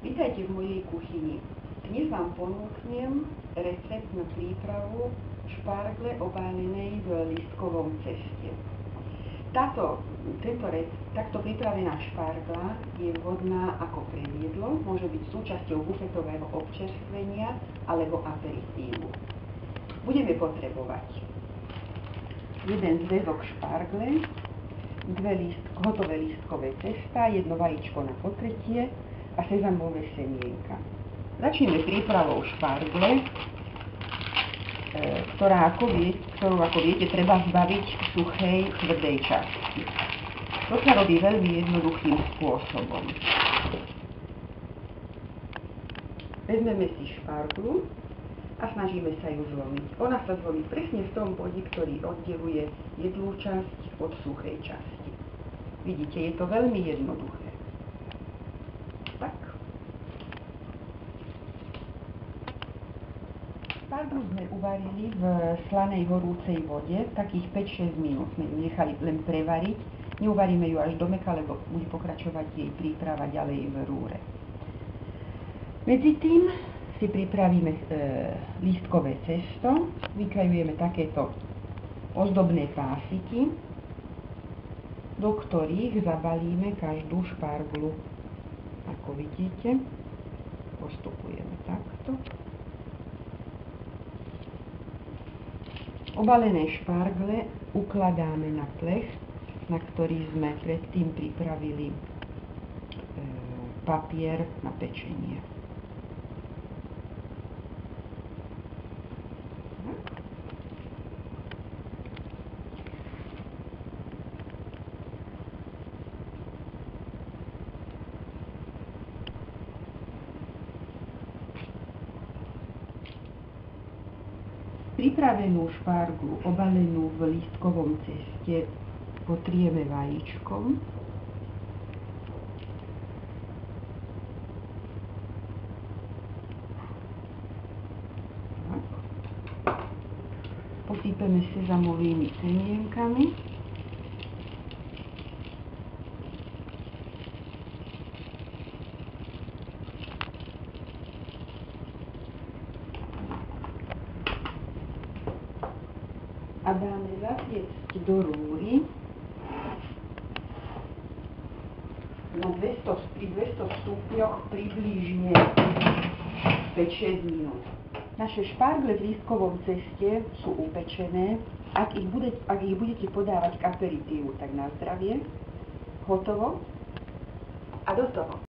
Vítajte v mojej kuchyni. Dnes vám ponúknem recept na prípravu špargle obálenej v lístkovom ceste. Takto pripravená špargla je vhodná ako predjedlo, môže byť súčasťou bufetového občerstvenia alebo aperitívu. Budeme potrebovať jeden zväzok špargle, hotové lístkové cesta, jedno vajíčko na potretie a sezamové semienka. Začneme prípravou špargle, ktorú ako viete treba zbaviť suchej, tvrdej časti. To sa robí veľmi jednoduchým spôsobom. Vezmeme si šparglu a snažíme sa ju zlomiť. Ona sa zlomí presne v tom bode, ktorý oddeluje jedlú časť od suchej časti. Vidíte, je to veľmi jednoduché. Tak. Šparglu sme uvarili v slanej horúcej vode, takých 5-6 minút sme ju nechali len prevariť. Neuvaríme ju až do mäka, lebo bude pokračovať jej príprava ďalej v rúre. Medzi tým si pripravíme lístkové cesto, vykrajujeme takéto ozdobné pásiky, do ktorých zabalíme každú šparglu. Ako vidíte, postupujeme takto. Obalené špargle ukladáme na plech, na ktorý sme predtým pripravili papier na pečenie. Pripravenú šparglu obalenú v lístkovom ceste potrieme vajíčkom. Posypeme sezamovými semienkami. A dáme zapiecť do rúry pri 200 stupňoch približne 5-6 minút. Naše špargle v lístkovom ceste sú upečené. Ak ich budete podávať k aperitívu, tak na zdravie. Hotovo. A do toho